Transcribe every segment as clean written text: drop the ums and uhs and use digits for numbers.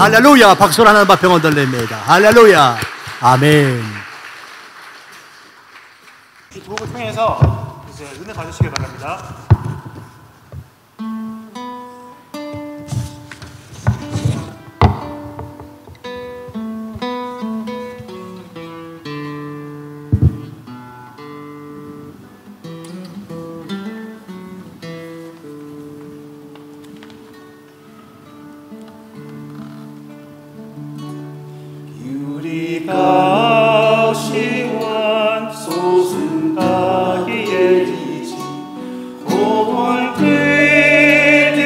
할렐루야. 박수를 하나님 앞에 얹어냅니다. 할렐루야. 아멘. 이 부목을 통해서 이제 은혜 받으시길 바랍니다. 유리가 시원 소승가기에 지지 고골 그들의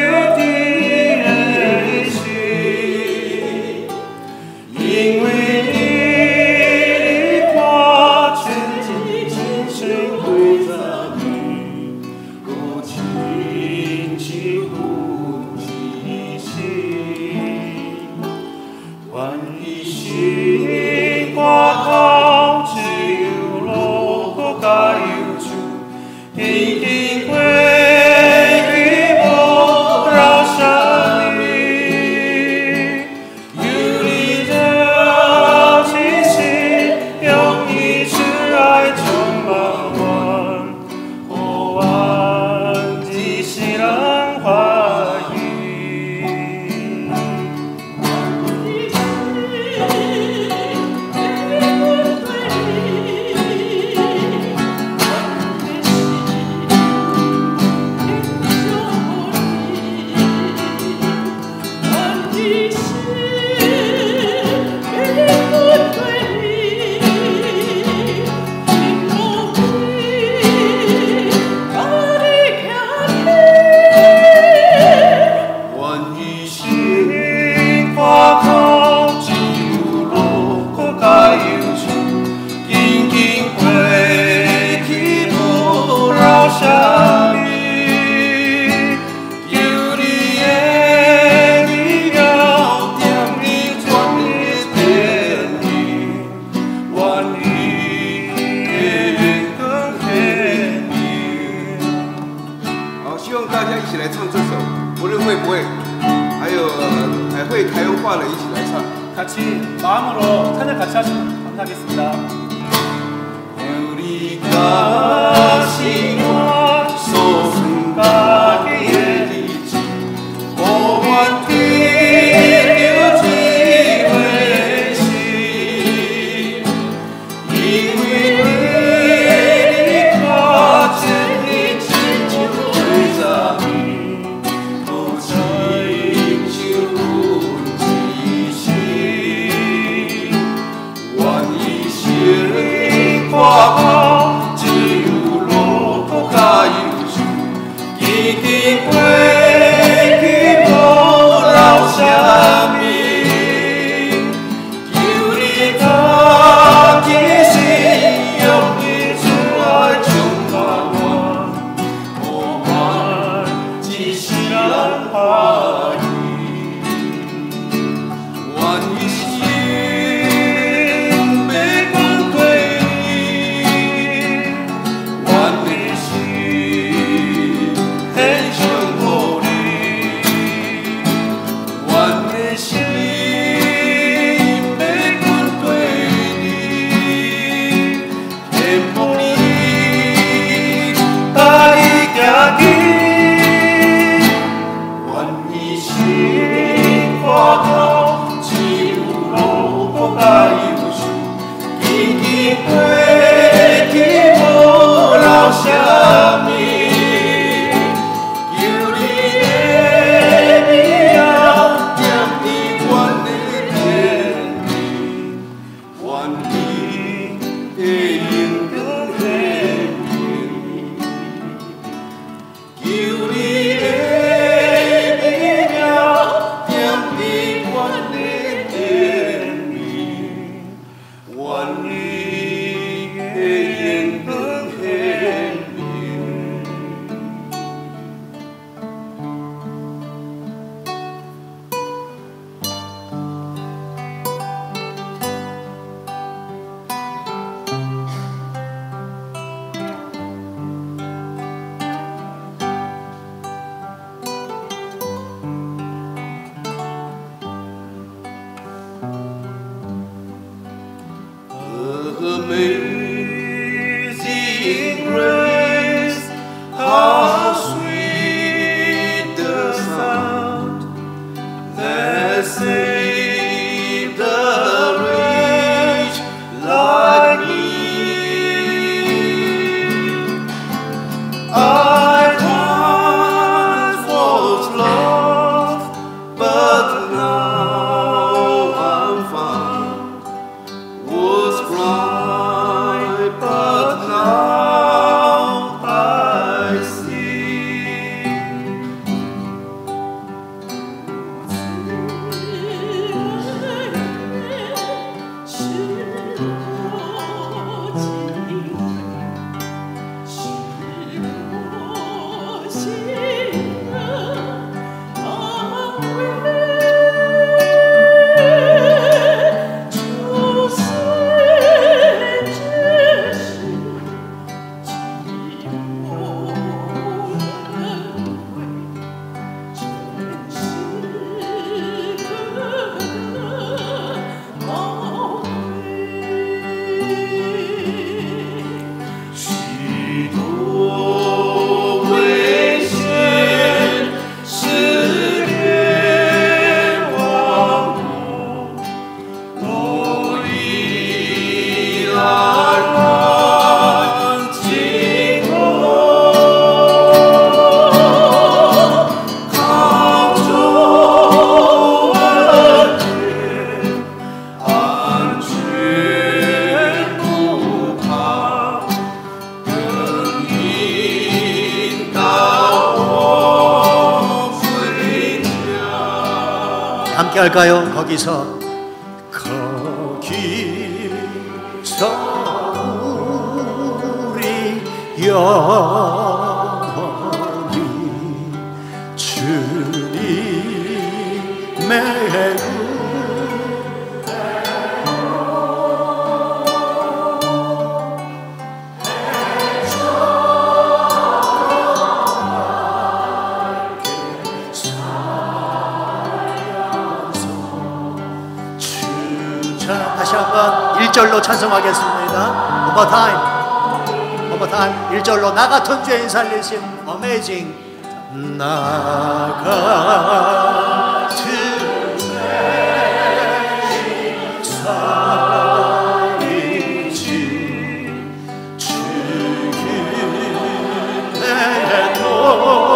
이 신과 같이 우로 가유주 긴긴 que 기부라 샤미 유리의 미경 тем이 전리되니 원리의更黑你 希望大家一起来唱这首，无论会不会，还有还会台湾话的一起来唱。 같이 마음으로 찬양 같이 하시면 감사하겠습니다. 우리가 신화 소승가게 되지 오만 되려지 외시 이위를 같은 이 질주의자미 도저히 지운지시 원이시 과거 지우로 가유주 이긴 que 기보라오 샤미 유리가 계신 여기 주와 중간원 오만 지시란 하니 원이시 Amazing grace, how sweet the sound that saved a wretch like me. I once was lost, but now I'm found. Was blind, but now I see. 함께 할까요? 거기서 우리 영원히 주님의 다시 한번 1절로 찬송하겠습니다. One more time 1절로 나 같은 죄인 살리신 Amazing. 나 같은 죄인 살리신 주님의 놀라운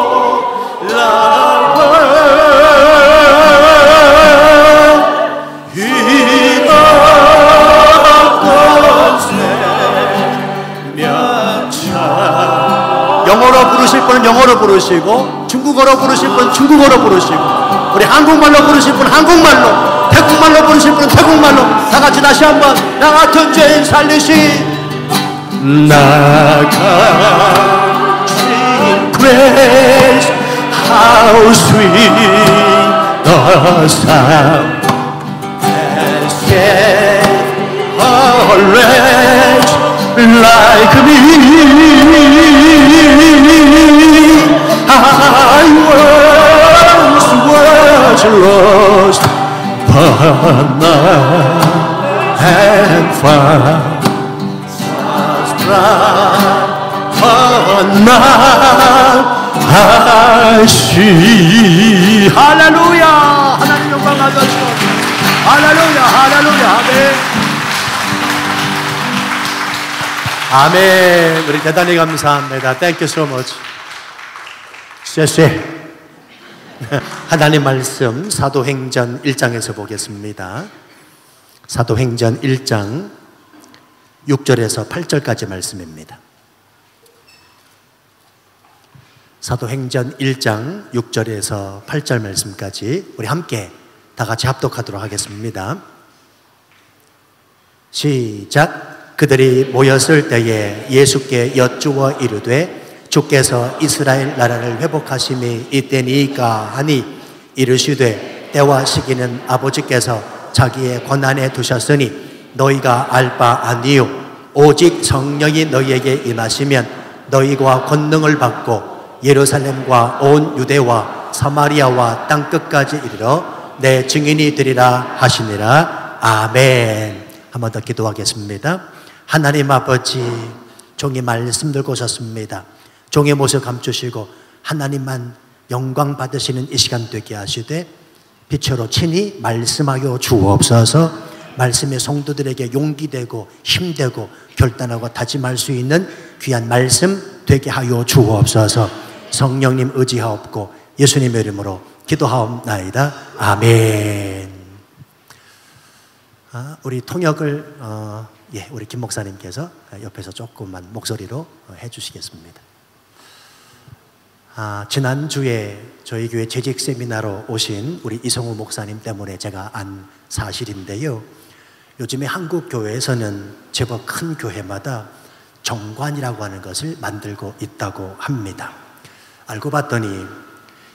영어로 부르실 분은 영어로 부르시고, 중국어로 부르실 분은 중국어로 부르시고, 우리 한국말로 부르실 분은 한국말로, 태국말로 부르실 분은 태국말로, 다 같이 다시 한번 나 같은 죄인 살리신 나 같은 grace how sweet the sound has set a wretch like me. I was lost, but now am found. Was blind, but now I see. 할렐루야! 하나님 영광 받으시고, 할렐루야, 할렐루야, 아멘. 아멘. 우리 대단히 감사합니다. Thank you so much. 쎄. 하나님 말씀 사도행전 1장에서 보겠습니다. 사도행전 1장 6절에서 8절까지 말씀입니다. 사도행전 1장 6절에서 8절 말씀까지 우리 함께 다 같이 합독하도록 하겠습니다. 시작. 그들이 모였을 때에 예수께 여쭈어 이르되 주께서 이스라엘 나라를 회복하심이 이때니까 하니 이르시되 때와 시기는 아버지께서 자기의 권한에 두셨으니 너희가 알 바 아니요 오직 성령이 너희에게 임하시면 너희가 권능을 받고 예루살렘과 온 유대와 사마리아와 땅끝까지 이르러 내 증인이 되리라 하시니라. 아멘. 한 번 더 기도하겠습니다. 하나님 아버지, 종이 말씀 들고 오셨습니다. 종의 모습 감추시고 하나님만 영광 받으시는 이 시간 되게 하시되 빛으로 친히 말씀하여 주옵소서. 말씀의 성도들에게 용기되고 힘되고 결단하고 다짐할 수 있는 귀한 말씀 되게 하여 주옵소서. 성령님 의지하옵고 예수님의 이름으로 기도하옵나이다. 아멘. 우리 통역을 우리 김 목사님께서 옆에서 조금만 목소리로 해주시겠습니다. 지난주에 저희 교회 재직 세미나로 오신 우리 이성우 목사님 때문에 제가 안 사실인데요. 요즘에 한국 교회에서는 제법 큰 교회마다 정관이라고 하는 것을 만들고 있다고 합니다. 알고 봤더니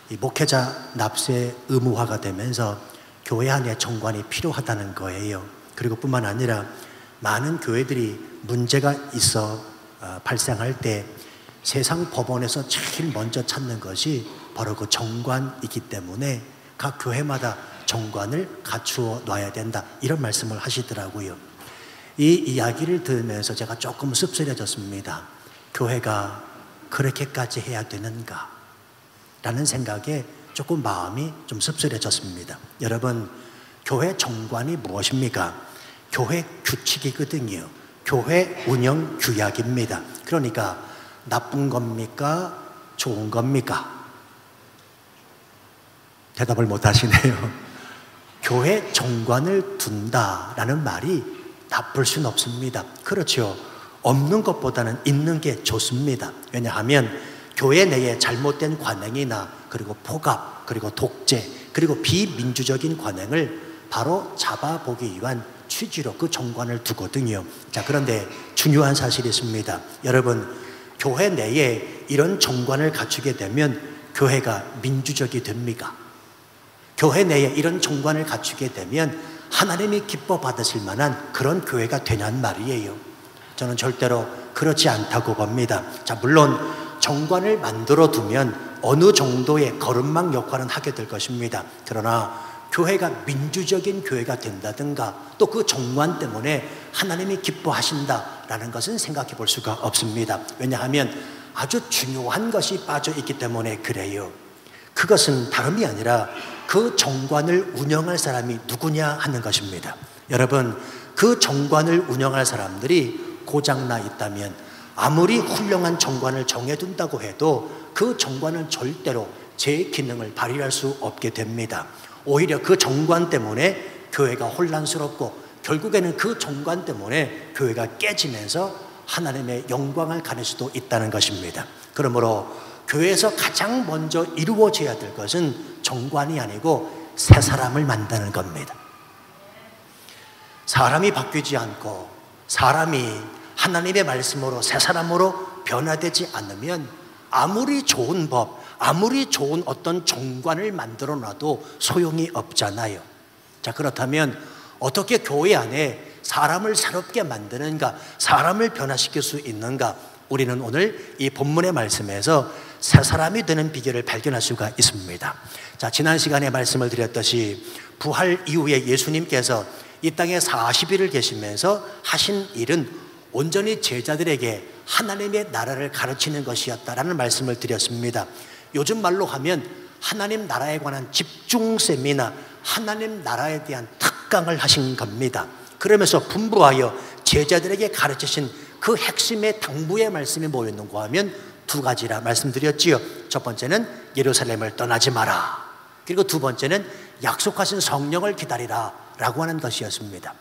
이 목회자 납세 의무화가 되면서 교회 안에 정관이 필요하다는 거예요. 그리고 뿐만 아니라 많은 교회들이 문제가 있어 발생할 때 세상 법원에서 제일 먼저 찾는 것이 바로 그 정관이기 때문에 각 교회마다 정관을 갖추어 놔야 된다, 이런 말씀을 하시더라고요. 이 이야기를 들으면서 제가 조금 씁쓸해졌습니다. 교회가 그렇게까지 해야 되는가 라는 생각에 조금 마음이 좀 씁쓸해졌습니다. 여러분, 교회 정관이 무엇입니까? 교회 규칙이거든요. 교회 운영 규약입니다. 그러니까 나쁜 겁니까? 좋은 겁니까? 대답을 못 하시네요. 교회 정관을 둔다라는 말이 나쁠 수는 없습니다. 그렇죠. 없는 것보다는 있는 게 좋습니다. 왜냐하면 교회 내에 잘못된 관행이나 그리고 폭압, 그리고 독재, 그리고 비민주적인 관행을 바로 잡아보기 위한 취지로 그 정관을 두거든요. 자, 그런데 중요한 사실이 있습니다. 여러분, 교회 내에 이런 정관을 갖추게 되면 교회가 민주적이 됩니까? 교회 내에 이런 정관을 갖추게 되면 하나님이 기뻐 받으실 만한 그런 교회가 되냔 말이에요. 저는 절대로 그렇지 않다고 봅니다. 자, 물론 정관을 만들어 두면 어느 정도의 거름망 역할은 하게 될 것입니다. 그러나 교회가 민주적인 교회가 된다든가 또 그 정관 때문에 하나님이 기뻐하신다라는 것은 생각해 볼 수가 없습니다. 왜냐하면 아주 중요한 것이 빠져 있기 때문에 그래요. 그것은 다름이 아니라 그 정관을 운영할 사람이 누구냐 하는 것입니다. 여러분, 그 정관을 운영할 사람들이 고장나 있다면 아무리 훌륭한 정관을 정해둔다고 해도 그 정관은 절대로 제 기능을 발휘할 수 없게 됩니다. 오히려 그 정관 때문에 교회가 혼란스럽고 결국에는 그 정관 때문에 교회가 깨지면서 하나님의 영광을 가릴 수도 있다는 것입니다. 그러므로 교회에서 가장 먼저 이루어져야 될 것은 정관이 아니고 새 사람을 만드는 겁니다. 사람이 바뀌지 않고 사람이 하나님의 말씀으로 새 사람으로 변화되지 않으면 아무리 좋은 법, 아무리 좋은 어떤 정관을 만들어 놔도 소용이 없잖아요. 자, 그렇다면 어떻게 교회 안에 사람을 새롭게 만드는가, 사람을 변화시킬 수 있는가? 우리는 오늘 이 본문의 말씀에서 새 사람이 되는 비결을 발견할 수가 있습니다. 자, 지난 시간에 말씀을 드렸듯이 부활 이후에 예수님께서 이 땅에 40일을 계시면서 하신 일은 온전히 제자들에게 하나님의 나라를 가르치는 것이었다라는 말씀을 드렸습니다. 요즘 말로 하면 하나님 나라에 관한 집중 세미나, 하나님 나라에 대한 특강을 하신 겁니다. 그러면서 분부하여 제자들에게 가르치신 그 핵심의 당부의 말씀이 뭐였는가 하면 두 가지라 말씀드렸지요. 첫 번째는 예루살렘을 떠나지 마라. 그리고 두 번째는 약속하신 성령을 기다리라 라고 하는 것이었습니다.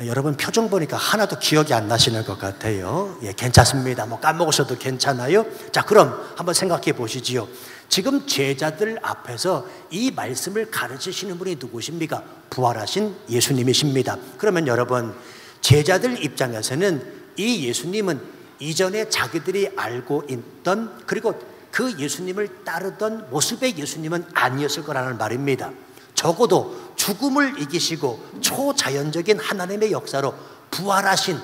여러분 표정 보니까 하나도 기억이 안 나시는 것 같아요. 예, 괜찮습니다. 뭐 까먹으셔도 괜찮아요. 자, 그럼 한번 생각해 보시지요. 지금 제자들 앞에서 이 말씀을 가르치시는 분이 누구십니까? 부활하신 예수님이십니다. 그러면 여러분, 제자들 입장에서는 이 예수님은 이전에 자기들이 알고 있던, 그리고 그 예수님을 따르던 모습의 예수님은 아니었을 거라는 말입니다. 적어도 죽음을 이기시고 초자연적인 하나님의 역사로 부활하신,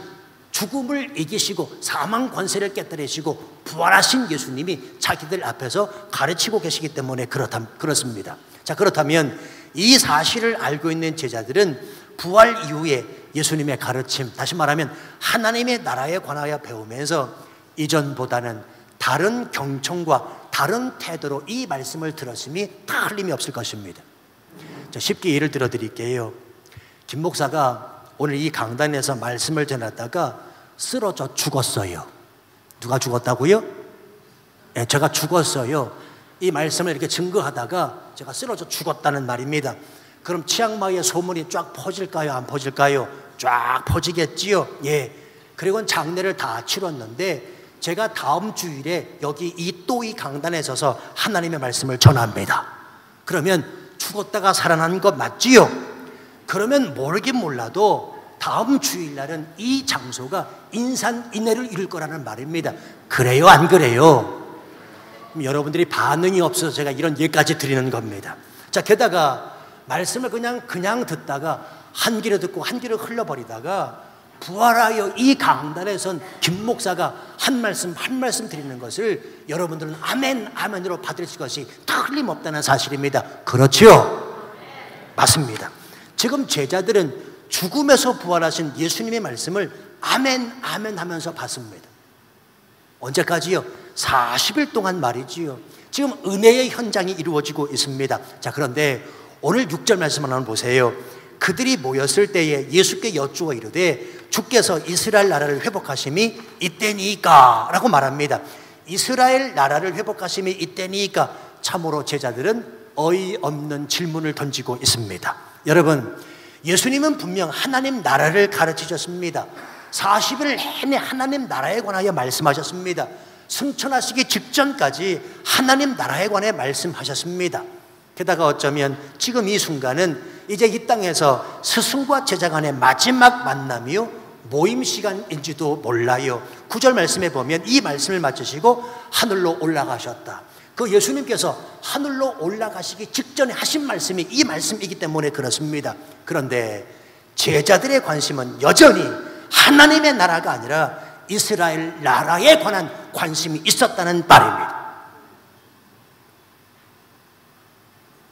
죽음을 이기시고 사망 권세를 깨뜨리시고 부활하신 예수님이 자기들 앞에서 가르치고 계시기 때문에 그렇습니다. 자, 그렇다면 이 사실을 알고 있는 제자들은 부활 이후에 예수님의 가르침, 다시 말하면 하나님의 나라에 관하여 배우면서 이전보다는 다른 경청과 다른 태도로 이 말씀을 들었음이 틀림이 없을 것입니다. 자, 쉽게 예를 들어 드릴게요. 김 목사가 오늘 이 강단에서 말씀을 전하다가 쓰러져 죽었어요. 누가 죽었다고요? 네, 제가 죽었어요. 이 말씀을 이렇게 증거하다가 제가 쓰러져 죽었다는 말입니다. 그럼 치앙마이의 소문이 쫙 퍼질까요? 안 퍼질까요? 쫙 퍼지겠지요. 예. 그리고 장례를 다 치렀는데 제가 다음 주일에 여기 이 강단에 서서 하나님의 말씀을 전합니다. 그러면 죽었다가 살아난 것 맞지요? 그러면 모르긴 몰라도 다음 주일날은 이 장소가 인산인해를 이룰 거라는 말입니다. 그래요, 안 그래요? 여러분들이 반응이 없어서 제가 이런 예까지 드리는 겁니다. 자, 게다가 말씀을 그냥 듣다가 한 길에 듣고 한 길에 흘러버리다가 부활하여 이 강단에선 김 목사가 한 말씀 드리는 것을 여러분들은 아멘, 아멘으로 받으실 것이 틀림없다는 사실입니다. 그렇죠? 맞습니다. 지금 제자들은 죽음에서 부활하신 예수님의 말씀을 아멘, 아멘 하면서 받습니다. 언제까지요? 40일 동안 말이지요. 지금 은혜의 현장이 이루어지고 있습니다. 자, 그런데 오늘 6절 말씀 한번 보세요. 그들이 모였을 때에 예수께 여쭈어 이르되 주께서 이스라엘 나라를 회복하심이 이때니까 라고 말합니다. 이스라엘 나라를 회복하심이 이때니까 참으로 제자들은 어이없는 질문을 던지고 있습니다. 여러분, 예수님은 분명 하나님 나라를 가르치셨습니다. 40일 내내 하나님 나라에 관하여 말씀하셨습니다. 승천하시기 직전까지 하나님 나라에 관해 말씀하셨습니다. 게다가 어쩌면 지금 이 순간은 이제 이 땅에서 스승과 제자 간의 마지막 만남이요 모임 시간인지도 몰라요. 9절 말씀에 보면 이 말씀을 마치시고 하늘로 올라가셨다. 그 예수님께서 하늘로 올라가시기 직전에 하신 말씀이 이 말씀이기 때문에 그렇습니다. 그런데 제자들의 관심은 여전히 하나님의 나라가 아니라 이스라엘 나라에 관한 관심이 있었다는 말입니다.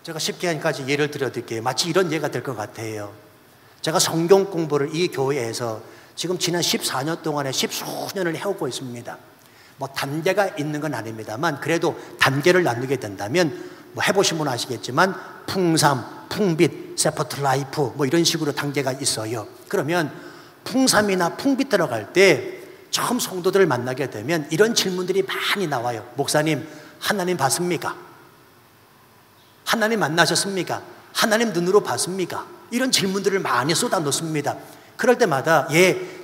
제가 쉽게 한 가지 예를 들어드릴게요. 마치 이런 예가 될 것 같아요. 제가 성경 공부를 이 교회에서 지금 지난 14년 동안에 10수년을 해오고 있습니다. 뭐 단계가 있는 건 아닙니다만 그래도 단계를 나누게 된다면 뭐 해보신 분은 아시겠지만 풍삼, 풍빛, 세퍼트 라이프 뭐 이런 식으로 단계가 있어요. 그러면 풍삼이나 풍빛 들어갈 때 처음 성도들을 만나게 되면 이런 질문들이 많이 나와요. 목사님, 하나님 봤습니까? 하나님 만나셨습니까? 하나님 눈으로 봤습니까? 이런 질문들을 많이 쏟아 놓습니다. 그럴 때마다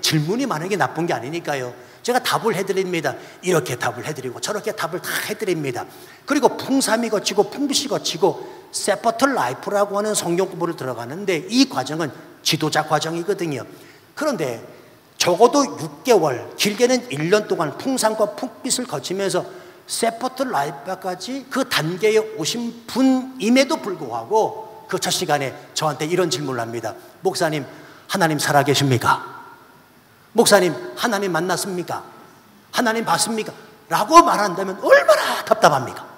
질문이 많은 게 나쁜 게 아니니까요. 제가 답을 해드립니다. 이렇게 답을 해드리고 저렇게 답을 다 해드립니다. 그리고 풍삼이 거치고 풍빛이 거치고 세퍼트 라이프라고 하는 성경 공부를 들어가는데 이 과정은 지도자 과정이거든요. 그런데 적어도 6개월, 길게는 1년 동안 풍삼과 풍빛을 거치면서 세퍼트 라이프까지 그 단계에 오신 분임에도 불구하고 그 첫 시간에 저한테 이런 질문을 합니다. 목사님, 하나님 살아계십니까? 목사님, 하나님 만났습니까? 하나님 봤습니까? 라고 말한다면 얼마나 답답합니까?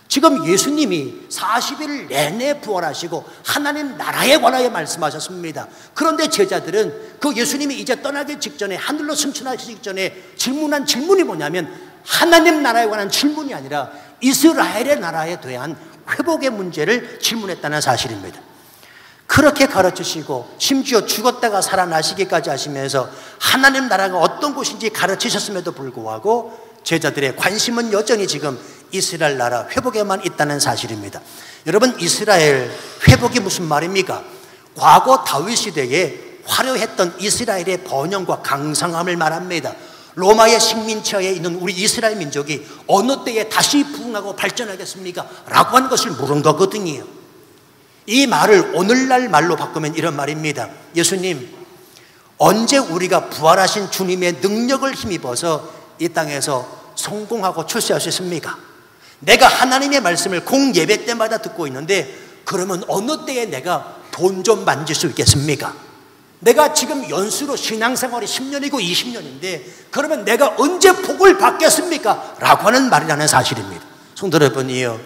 지금 예수님이 40일 내내 부활하시고 하나님 나라에 관하여 말씀하셨습니다. 그런데 제자들은 그 예수님이 이제 떠나기 직전에 하늘로 승천하시기 직전에 질문한 질문이 뭐냐면 하나님 나라에 관한 질문이 아니라 이스라엘의 나라에 대한 회복의 문제를 질문했다는 사실입니다. 그렇게 가르치시고 심지어 죽었다가 살아나시기까지 하시면서 하나님 나라가 어떤 곳인지 가르치셨음에도 불구하고 제자들의 관심은 여전히 지금 이스라엘 나라 회복에만 있다는 사실입니다. 여러분, 이스라엘 회복이 무슨 말입니까? 과거 다윗 시대에 화려했던 이스라엘의 번영과 강성함을 말합니다. 로마의 식민처에 있는 우리 이스라엘 민족이 어느 때에 다시 부흥하고 발전하겠습니까? 라고 하는 것을 물은 거거든요. 이 말을 오늘날 말로 바꾸면 이런 말입니다. 예수님, 언제 우리가 부활하신 주님의 능력을 힘입어서 이 땅에서 성공하고 출세할 수 있습니까? 내가 하나님의 말씀을 공예배 때마다 듣고 있는데 그러면 어느 때에 내가 돈 좀 만질 수 있겠습니까? 내가 지금 연수로 신앙생활이 10년이고 20년인데 그러면 내가 언제 복을 받겠습니까? 라고 하는 말이라는 사실입니다. 성도 여러분이요,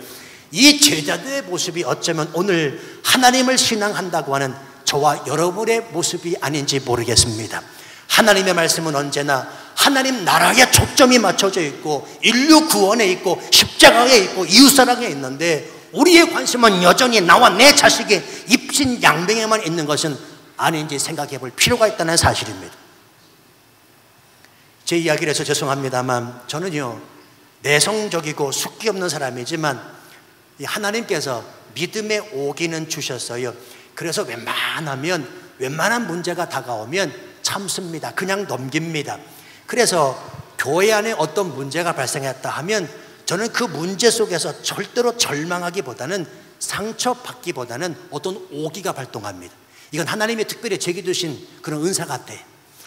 이 제자들의 모습이 어쩌면 오늘 하나님을 신앙한다고 하는 저와 여러분의 모습이 아닌지 모르겠습니다. 하나님의 말씀은 언제나 하나님 나라에 초점이 맞춰져 있고 인류 구원에 있고 십자가에 있고 이웃사랑에 있는데 우리의 관심은 여전히 나와 내 자식의 입신양명에만 있는 것은 아닌지 생각해 볼 필요가 있다는 사실입니다. 제 이야기를 해서 죄송합니다만 저는요, 내성적이고 숙기 없는 사람이지만 하나님께서 믿음의 오기는 주셨어요. 그래서 웬만한 문제가 다가오면 참습니다. 그냥 넘깁니다. 그래서 교회 안에 어떤 문제가 발생했다 하면 저는 그 문제 속에서 절대로 절망하기보다는 상처받기보다는 어떤 오기가 발동합니다. 이건 하나님이 특별히 제게 주신 그런 은사 같아요.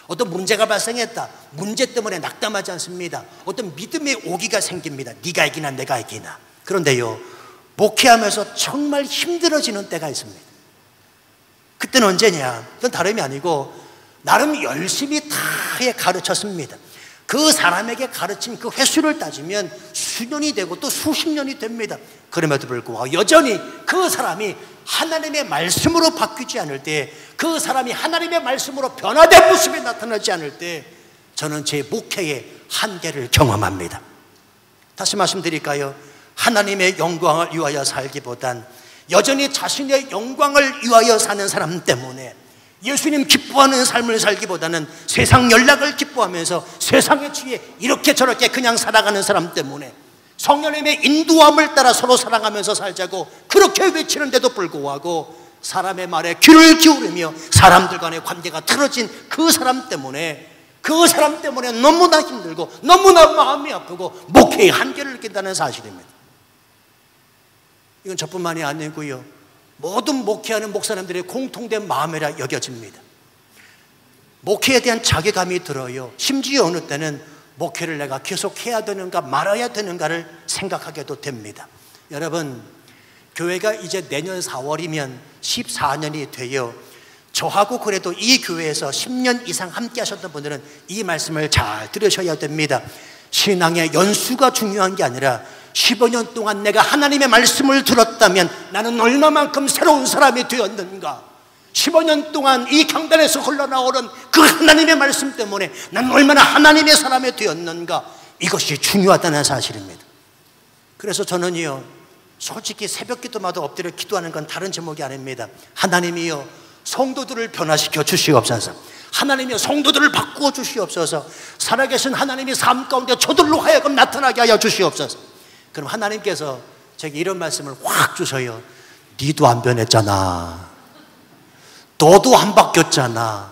어떤 문제가 발생했다. 문제 때문에 낙담하지 않습니다. 어떤 믿음의 오기가 생깁니다. 네가 이기나 내가 이기나. 그런데요, 목회하면서 정말 힘들어지는 때가 있습니다. 그때는 언제냐? 그건 다름이 아니고 나름 열심히 다 가르쳤습니다. 그 사람에게 가르친 그 횟수를 따지면 수년이 되고 또 수십 년이 됩니다. 그럼에도 불구하고 여전히 그 사람이 하나님의 말씀으로 바뀌지 않을 때, 그 사람이 하나님의 말씀으로 변화된 모습이 나타나지 않을 때 저는 제 목회의 한계를 경험합니다. 다시 말씀드릴까요? 하나님의 영광을 위하여 살기보단 여전히 자신의 영광을 위하여 사는 사람 때문에 예수님 기뻐하는 삶을 살기보다는 세상 연락을 기뻐하면서 세상에 취해 이렇게 저렇게 그냥 살아가는 사람 때문에 성령님의 인도함을 따라 서로 사랑하면서 살자고 그렇게 외치는데도 불구하고 사람의 말에 귀를 기울이며 사람들 간의 관계가 틀어진 그 사람 때문에 너무나 힘들고 너무나 마음이 아프고 목회의 한계를 느낀다는 사실입니다. 이건 저뿐만이 아니고요, 모든 목회하는 목사님들의 공통된 마음이라 여겨집니다. 목회에 대한 자괴감이 들어요. 심지어 어느 때는 목회를 내가 계속 해야 되는가 말아야 되는가를 생각하게도 됩니다. 여러분, 교회가 이제 내년 4월이면 14년이 돼요. 저하고 그래도 이 교회에서 10년 이상 함께 하셨던 분들은 이 말씀을 잘 들으셔야 됩니다. 신앙의 연수가 중요한 게 아니라 15년 동안 내가 하나님의 말씀을 들었다면 나는 얼마만큼 새로운 사람이 되었는가, 15년 동안 이 강단에서 흘러나오는 그 하나님의 말씀 때문에 나는 얼마나 하나님의 사람이 되었는가, 이것이 중요하다는 사실입니다. 그래서 저는요, 솔직히 새벽 기도마다 엎드려 기도하는 건 다른 제목이 아닙니다. 하나님이요, 성도들을 변화시켜 주시옵소서. 하나님이여, 성도들을 바꾸어 주시옵소서. 살아계신 하나님이 삶 가운데 저들로 하여금 나타나게 하여 주시옵소서. 그럼 하나님께서 제게 이런 말씀을 확 주셔요. 니도 안 변했잖아. 너도 안 바뀌었잖아.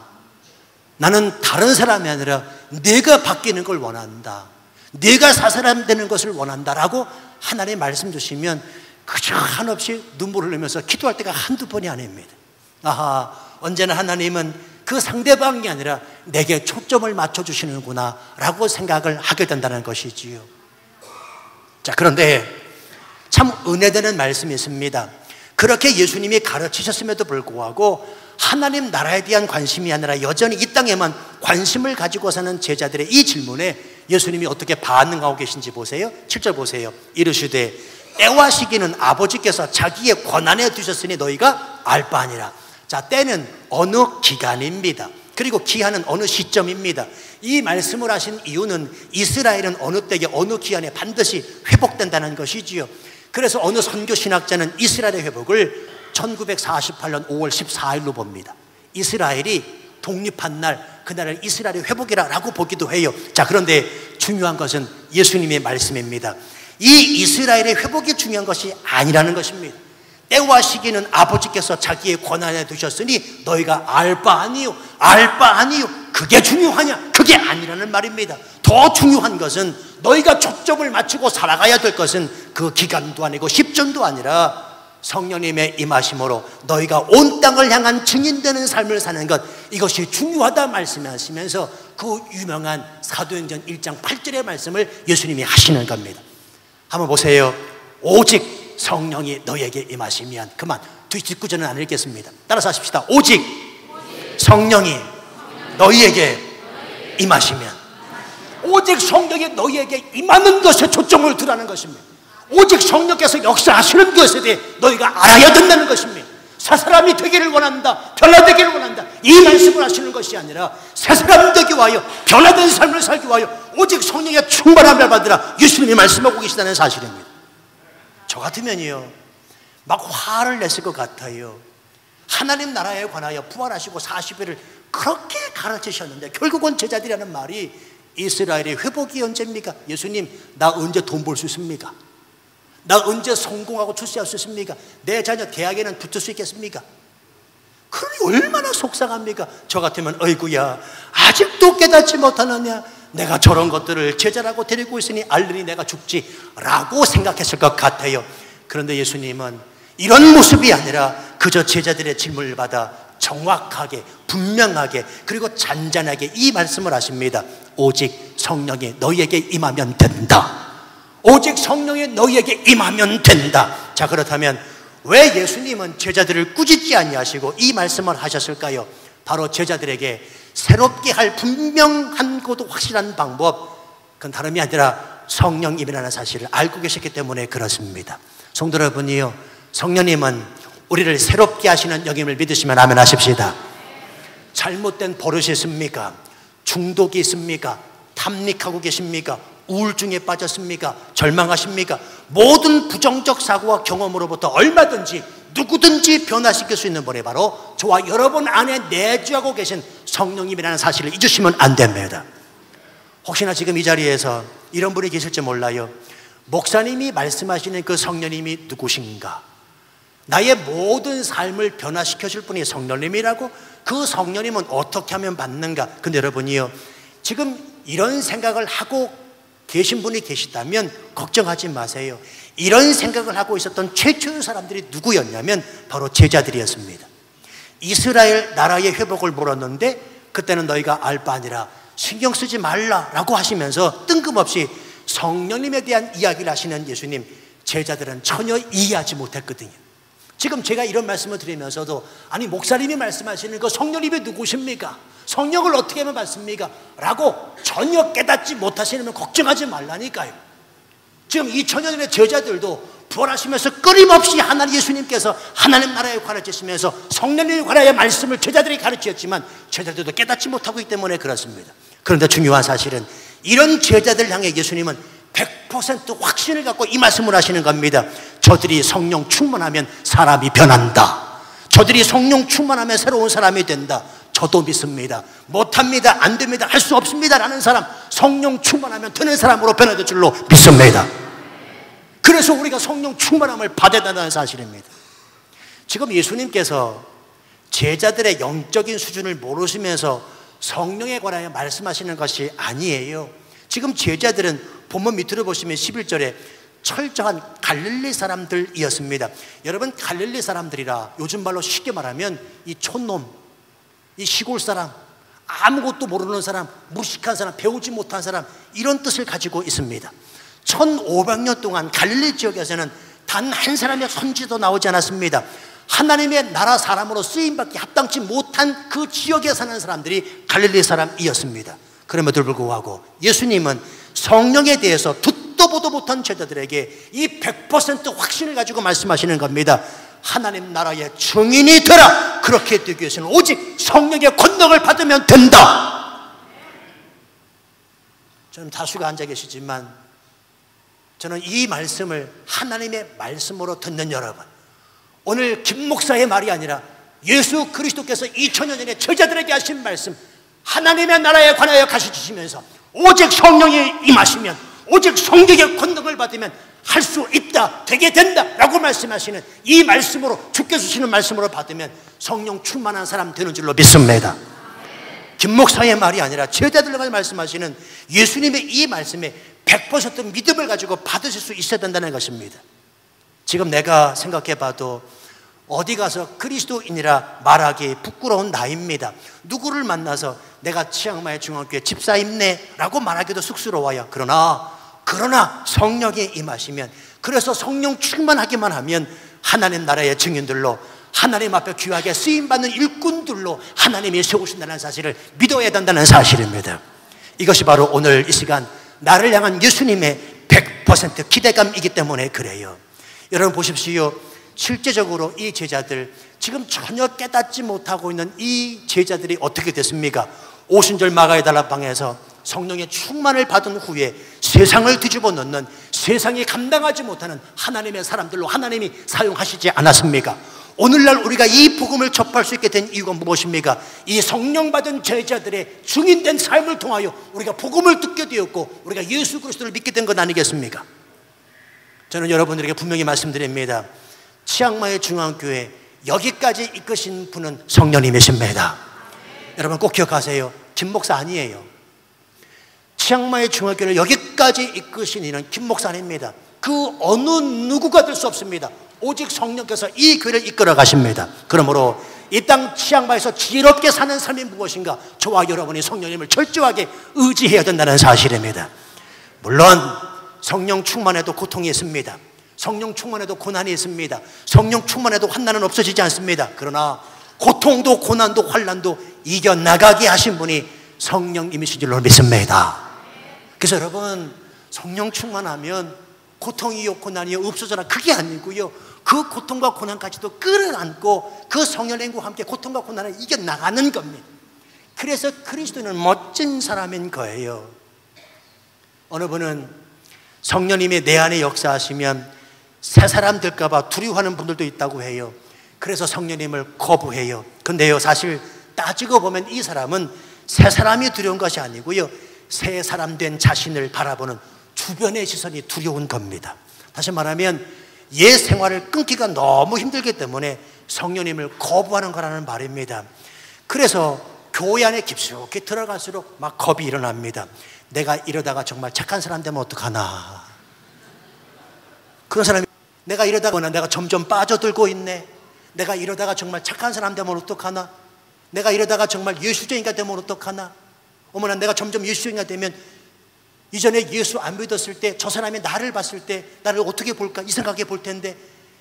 나는 다른 사람이 아니라 내가 바뀌는 걸 원한다. 내가 새 사람 되는 것을 원한다라고 하나님 말씀 주시면 그저 한없이 눈물을 흘리면서 기도할 때가 한두 번이 아닙니다. 아하, 언제나 하나님은 그 상대방이 아니라 내게 초점을 맞춰주시는구나 라고 생각을 하게 된다는 것이지요. 자, 그런데 참 은혜되는 말씀이 있습니다. 그렇게 예수님이 가르치셨음에도 불구하고 하나님 나라에 대한 관심이 아니라 여전히 이 땅에만 관심을 가지고 사는 제자들의 이 질문에 예수님이 어떻게 반응하고 계신지 보세요. 7절 보세요. 이르시되 때와 시기는 아버지께서 자기의 권한에 두셨으니 너희가 알 바 아니라. 자, 때는 어느 기간입니다. 그리고 기한은 어느 시점입니다. 이 말씀을 하신 이유는 이스라엘은 어느 때에 어느 기한에 반드시 회복된다는 것이지요. 그래서 어느 선교 신학자는 이스라엘의 회복을 1948년 5월 14일로 봅니다. 이스라엘이 독립한 날, 그날을 이스라엘의 회복이라고 보기도 해요. 자, 그런데 중요한 것은 예수님의 말씀입니다. 이 이스라엘의 회복이 중요한 것이 아니라는 것입니다. 때와 시기는 아버지께서 자기의 권한에 두셨으니 너희가 알 바 아니요, 알 바 아니요. 그게 중요하냐? 그게 아니라는 말입니다. 더 중요한 것은 너희가 초점을 맞추고 살아가야 될 것은 그 기간도 아니고 시점도 아니라 성령님의 임하심으로 너희가 온 땅을 향한 증인되는 삶을 사는 것, 이것이 중요하다 말씀하시면서 그 유명한 사도행전 1장 8절의 말씀을 예수님이 하시는 겁니다. 한번 보세요. 오직 성령이 너희에게 임하시면. 그만, 뒷구절은 안 읽겠습니다. 따라서 하십시다. 오직 성령이 너희에게 임하시면. 오직 성령이 너희에게 임하는 것에 초점을 두라는 것입니다. 오직 성령께서 역사하시는 것에 대해 너희가 알아야 된다는 것입니다. 새 사람이 되기를 원한다, 변화되기를 원한다, 이 말씀을 하시는 것이 아니라 새 사람 되기 위하여 변화된 삶을 살기 위하여 오직 성령의 충만함을 받으라, 예수님이 말씀하고 계시다는 사실입니다. 저 같으면요, 막 화를 냈을 것 같아요. 하나님 나라에 관하여 부활하시고 40일을 그렇게 가르치셨는데 결국은 제자들이라는 말이 이스라엘의 회복이 언제입니까? 예수님, 나 언제 돈 벌 수 있습니까? 나 언제 성공하고 출세할 수 있습니까? 내 자녀 대학에는 붙을 수 있겠습니까? 그러니 얼마나 속상합니까? 저 같으면 어이구야, 아직도 깨닫지 못하느냐, 내가 저런 것들을 제자라고 데리고 있으니 알르니 내가 죽지 라고 생각했을 것 같아요. 그런데 예수님은 이런 모습이 아니라 그저 제자들의 질문을 받아 정확하게, 분명하게, 그리고 잔잔하게 이 말씀을 하십니다. 오직 성령이 너희에게 임하면 된다. 오직 성령이 너희에게 임하면 된다. 자, 그렇다면 왜 예수님은 제자들을 꾸짖지 아니하시고 이 말씀을 하셨을까요? 바로 제자들에게 새롭게 할 분명한 것도 확실한 방법, 그건 다름이 아니라 성령님이라는 사실을 알고 계셨기 때문에 그렇습니다. 성도 여러분이요, 성령님은 우리를 새롭게 하시는 영임을 믿으시면 아멘 하십시다. 잘못된 버릇이 있습니까? 중독이 있습니까? 탐닉하고 계십니까? 우울증에 빠졌습니까? 절망하십니까? 모든 부정적 사고와 경험으로부터 얼마든지 누구든지 변화시킬 수 있는 분이 바로 저와 여러분 안에 내주하고 계신 성령님이라는 사실을 잊으시면 안 됩니다. 혹시나 지금 이 자리에서 이런 분이 계실지 몰라요. 목사님이 말씀하시는 그 성령님이 누구신가? 나의 모든 삶을 변화시켜 줄 분이 성령님이라고? 그 성령님은 어떻게 하면 받는가? 근데 여러분이요, 지금 이런 생각을 하고 계신 분이 계시다면 걱정하지 마세요. 이런 생각을 하고 있었던 최초의 사람들이 누구였냐면 바로 제자들이었습니다. 이스라엘 나라의 회복을 물었는데 그때는 너희가 알 바 아니라 신경 쓰지 말라라고 하시면서 뜬금없이 성령님에 대한 이야기를 하시는 예수님, 제자들은 전혀 이해하지 못했거든요. 지금 제가 이런 말씀을 드리면서도 아니 목사님이 말씀하시는 그 성령님이 누구십니까? 성령을 어떻게 하면 받습니까? 라고 전혀 깨닫지 못하시면 걱정하지 말라니까요. 지금 2000년 전의 제자들도 부활하시면서 끊임없이 하나님 예수님께서 하나님 나라에 가르치시면서 성령님에 관하여 말씀을 제자들이 가르치셨지만 제자들도 깨닫지 못하고 있기 때문에 그렇습니다. 그런데 중요한 사실은 이런 제자들 향해 예수님은 100% 확신을 갖고 이 말씀을 하시는 겁니다. 저들이 성령 충만하면 사람이 변한다. 저들이 성령 충만하면 새로운 사람이 된다. 저도 믿습니다. 못합니다, 안 됩니다, 할 수 없습니다 라는 사람, 성령 충만하면 되는 사람으로 변화될 줄로 믿습니다. 그래서 우리가 성령 충만함을 받아야 된다는 사실입니다. 지금 예수님께서 제자들의 영적인 수준을 모르시면서 성령에 관하여 말씀하시는 것이 아니에요. 지금 제자들은 본문 밑으로 보시면 11절에 철저한 갈릴리 사람들이었습니다. 여러분, 갈릴리 사람들이라 요즘 말로 쉽게 말하면 이 촌놈, 이 시골 사람, 아무것도 모르는 사람, 무식한 사람, 배우지 못한 사람, 이런 뜻을 가지고 있습니다. 1500년 동안 갈릴리 지역에서는 단 한 사람의 선지도 나오지 않았습니다. 하나님의 나라 사람으로 쓰임받기 합당치 못한 그 지역에 사는 사람들이 갈릴리 사람이었습니다. 그럼에도 불구하고 예수님은 성령에 대해서 듣도 보도 못한 제자들에게 이 100% 확신을 가지고 말씀하시는 겁니다. 하나님 나라의 증인이 되라. 그렇게 되기 위해서는 오직 성령의 권능을 받으면 된다. 저는 다수가 앉아 계시지만 저는 이 말씀을 하나님의 말씀으로 듣는 여러분, 오늘 김 목사의 말이 아니라 예수 그리스도께서 2000년 전에 제자들에게 하신 말씀, 하나님의 나라에 관하여 가르치시면서 오직 성령이 임하시면, 오직 성령의 권능을 받으면 할 수 있다, 되게 된다 라고 말씀하시는 이 말씀으로, 주께서 주시는 말씀으로 받으면 성령 충만한 사람 되는 줄로 믿습니다. 김 목사의 말이 아니라 제자들과 말씀하시는 예수님의 이 말씀에 100% 믿음을 가지고 받으실 수 있어야 된다는 것입니다. 지금 내가 생각해 봐도 어디 가서 그리스도인이라 말하기 부끄러운 나이입니다. 누구를 만나서 내가 치앙마이 중앙교회 집사입네 라고 말하기도 쑥스러워요. 그러나 성령이 임하시면, 그래서 성령 충만하기만 하면 하나님 나라의 증인들로, 하나님 앞에 귀하게 쓰임받는 일꾼들로 하나님이 세우신다는 사실을 믿어야 된다는 사실입니다. 이것이 바로 오늘 이 시간 나를 향한 예수님의 100% 기대감이기 때문에 그래요. 여러분 보십시오. 실제적으로 이 제자들, 지금 전혀 깨닫지 못하고 있는 이 제자들이 어떻게 됐습니까? 오순절 마가의 다락방에서 성령의 충만을 받은 후에 세상을 뒤집어 놓는, 세상이 감당하지 못하는 하나님의 사람들로 하나님이 사용하시지 않았습니까? 오늘날 우리가 이 복음을 접할 수 있게 된 이유가 무엇입니까? 이 성령 받은 제자들의 증인된 삶을 통하여 우리가 복음을 듣게 되었고 우리가 예수 그리스도를 믿게 된 것 아니겠습니까? 저는 여러분들에게 분명히 말씀드립니다. 치앙마이 중앙교회 여기까지 이끄신 분은 성령님이십니다. 여러분 꼭 기억하세요. 김 목사 아니에요. 치앙마이 중앙교회를 여기까지 이끄신 이는 김 목사 아닙니다. 그 어느 누구가 될 수 없습니다. 오직 성령께서 이 교회를 이끌어 가십니다. 그러므로 이 땅 치앙마이에서 지혜롭게 사는 삶이 무엇인가, 저와 여러분이 성령님을 철저하게 의지해야 된다는 사실입니다. 물론 성령 충만해도 고통이 있습니다. 성령 충만해도 고난이 있습니다. 성령 충만해도 환난은 없어지지 않습니다. 그러나 고통도 고난도 환난도 이겨나가게 하신 분이 성령님이신 줄로 믿습니다. 그래서 여러분, 성령 충만하면 고통이요 고난이요 없어져라, 그게 아니고요, 그 고통과 고난까지도 끌어안고 그 성령님과 함께 고통과 고난을 이겨나가는 겁니다. 그래서 그리스도는 멋진 사람인 거예요. 어느 분은 성령님이 내 안에 역사하시면 새 사람 될까 봐 두려워하는 분들도 있다고 해요. 그래서 성령님을 거부해요. 근데요, 사실 따지고 보면 이 사람은 새 사람이 두려운 것이 아니고요, 새 사람 된 자신을 바라보는 주변의 시선이 두려운 겁니다. 다시 말하면 옛 생활을 끊기가 너무 힘들기 때문에 성령님을 거부하는 거라는 말입니다. 그래서 교회 안에 깊숙이 들어갈수록 막 겁이 일어납니다. 내가 이러다가 정말 착한 사람 되면 어떡하나. 그런 사람이 내가 이러다가 내가 점점 빠져들고 있네. 내가 이러다가 정말 착한 사람 되면 어떡하나. 내가 이러다가 정말 예수쟁이가 되면 어떡하나. 어머나 내가 점점 예수쟁이가 되면 이전에 예수 안 믿었을 때 저 사람이 나를 봤을 때 나를 어떻게 볼까 이상하게 볼 텐데,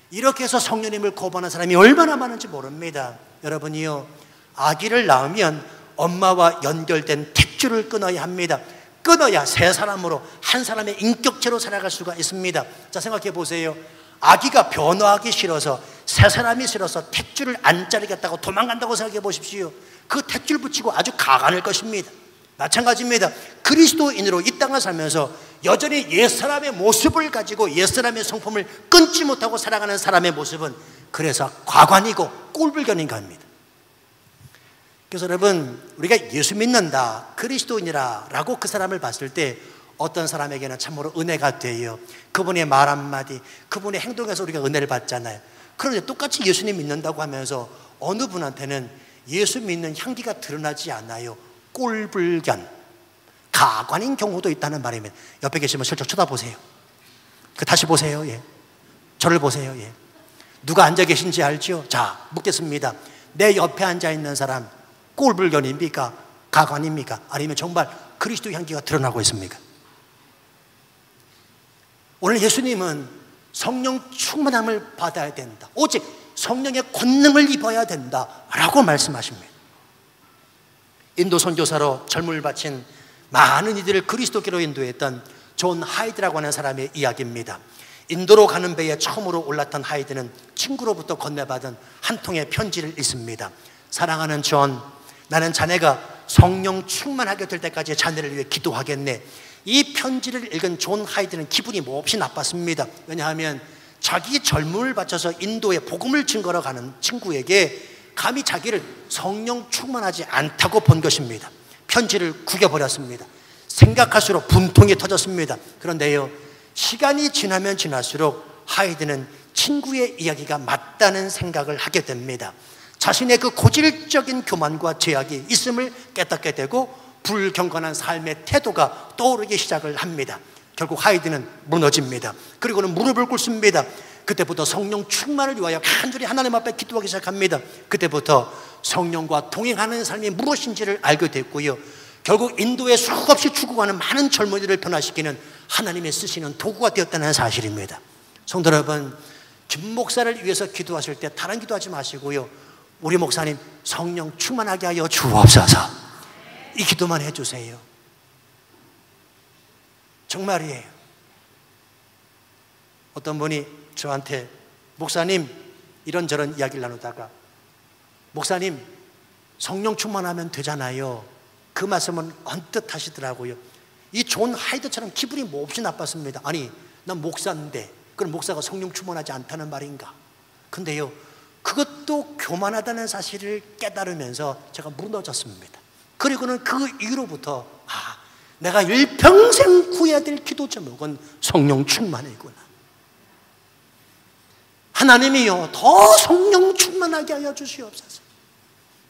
이렇게 해서 성령님을 거부하는 사람이 얼마나 많은지 모릅니다. 여러분이요, 아기를 낳으면 엄마와 연결된 탯줄을 끊어야 합니다. 끊어야 새 사람으로 한 사람의 인격체로 살아갈 수가 있습니다. 자, 생각해 보세요. 아기가 변화하기 싫어서 새 사람이 싫어서 탯줄을 안 자르겠다고 도망간다고 생각해 보십시오. 그 탯줄 붙이고 아주 가관할 것입니다. 마찬가지입니다. 그리스도인으로 이 땅을 살면서 여전히 옛사람의 모습을 가지고 옛사람의 성품을 끊지 못하고 살아가는 사람의 모습은 그래서 과관이고 꼴불견인 겁니다. 그래서 여러분, 우리가 예수 믿는다, 그리스도인이라 라고 그 사람을 봤을 때 어떤 사람에게는 참으로 은혜가 돼요. 그분의 말 한마디, 그분의 행동에서 우리가 은혜를 받잖아요. 그런데 똑같이 예수님 믿는다고 하면서 어느 분한테는 예수 믿는 향기가 드러나지 않아요. 꼴불견, 가관인 경우도 있다는 말입니다. 옆에 계시면 슬쩍 쳐다보세요. 다시 보세요. 예. 저를 보세요. 예. 누가 앉아 계신지 알죠? 자, 묻겠습니다. 내 옆에 앉아 있는 사람 꼴불견입니까? 가관입니까? 아니면 정말 그리스도 향기가 드러나고 있습니까? 오늘 예수님은 성령 충만함을 받아야 된다, 오직 성령의 권능을 입어야 된다라고 말씀하십니다. 인도 선교사로 젊음을 바친 많은 이들을 그리스도께로 인도했던 존 하이드라고 하는 사람의 이야기입니다. 인도로 가는 배에 처음으로 올랐던 하이드는 친구로부터 건네받은 한 통의 편지를 읽습니다. 사랑하는 존, 나는 자네가 성령 충만하게 될 때까지 자네를 위해 기도하겠네. 이 편지를 읽은 존 하이드는 기분이 몹시 나빴습니다. 왜냐하면 자기 젊음을 바쳐서 인도에 복음을 증거로 가는 친구에게 감히 자기를 성령 충만하지 않다고 본 것입니다. 편지를 구겨버렸습니다. 생각할수록 분통이 터졌습니다. 그런데요, 시간이 지나면 지날수록 하이드는 친구의 이야기가 맞다는 생각을 하게 됩니다. 자신의 그 고질적인 교만과 죄악이 있음을 깨닫게 되고 불경건한 삶의 태도가 떠오르기 시작을 합니다. 결국 하이드는 무너집니다. 그리고는 무릎을 꿇습니다. 그때부터 성령 충만을 위하여 간절히 하나님 앞에 기도하기 시작합니다. 그때부터 성령과 동행하는 삶이 무엇인지를 알게 됐고요, 결국 인도에 수없이 죽어가는 많은 젊은이들을 변화시키는 하나님의 쓰시는 도구가 되었다는 사실입니다. 성도 여러분, 김 목사를 위해서 기도하실 때 다른 기도하지 마시고요, 우리 목사님 성령 충만하게 하여 주옵소서, 이 기도만 해주세요. 정말이에요. 어떤 분이 저한테 목사님 이런저런 이야기를 나누다가 목사님 성령 충만하면 되잖아요, 그 말씀은 언뜻 하시더라고요. 이 존 하이드처럼 기분이 몹시 나빴습니다. 아니, 난 목사인데 그럼 목사가 성령 충만하지 않다는 말인가? 근데요, 그것도 교만하다는 사실을 깨달으면서 제가 무너졌습니다. 그리고는 그 이후로부터 내가 일평생 구해야 될 기도 제목은 성령 충만이구나. 하나님이요, 더 성령 충만하게 하여 주시옵소서.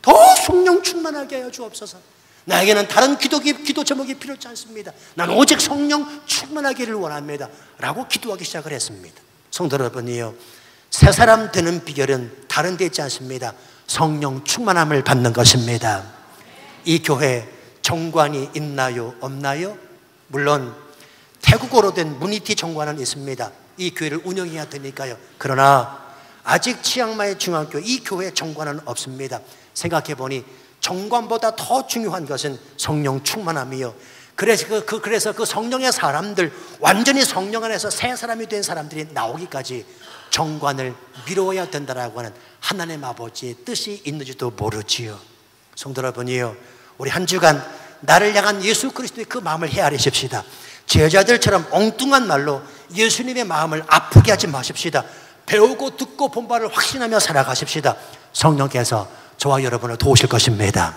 더 성령 충만하게 하여 주옵소서. 나에게는 다른 기도 제목이 필요치 않습니다. 난 오직 성령 충만하기를 원합니다 라고 기도하기 시작을 했습니다. 성도 여러분이요, 새 사람 되는 비결은 다른 데 있지 않습니다. 성령 충만함을 받는 것입니다. 이 교회 정관이 있나요? 없나요? 물론 태국어로 된 무니티 정관은 있습니다. 이 교회를 운영해야 되니까요. 그러나 아직 치앙마이 중앙교 이 교회 정관은 없습니다. 생각해보니 정관보다 더 중요한 것은 성령 충만함이요, 그래서 그 성령의 사람들, 완전히 성령 안에서 새 사람이 된 사람들이 나오기까지 정관을 미뤄야 된다라고 하는 하나님 아버지의 뜻이 있는지도 모르지요. 성도 여러분이요, 우리 한 주간 나를 향한 예수 그리스도의 그 마음을 헤아리십시다. 제자들처럼 엉뚱한 말로 예수님의 마음을 아프게 하지 마십시다. 배우고 듣고 본 바를 확신하며 살아가십시다. 성령께서 저와 여러분을 도우실 것입니다.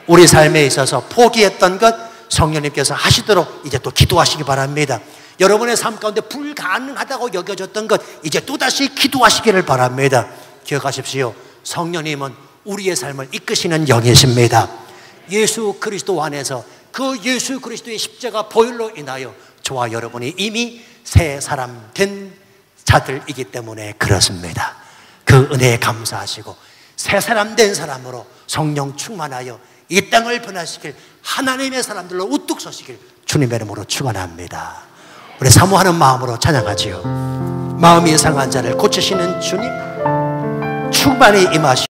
우리 삶에 있어서 포기했던 것 성령님께서 하시도록 이제 또 기도하시기 바랍니다. 여러분의 삶 가운데 불가능하다고 여겨졌던 것 이제 또다시 기도하시기를 바랍니다. 기억하십시오. 성령님은 우리의 삶을 이끄시는 영이십니다. 예수 그리스도 안에서 그 예수 그리스도의 십자가 보혈로 인하여 저와 여러분이 이미 새 사람 된 자들이기 때문에 그렇습니다. 그 은혜에 감사하시고 새 사람 된 사람으로 성령 충만하여 이 땅을 변화시킬 하나님의 사람들로 우뚝 서시길 주님의 이름으로 축원합니다. 우리 사모하는 마음으로 찬양하지요. 마음이 상한 자를 고치시는 주님, 충만히 임하시고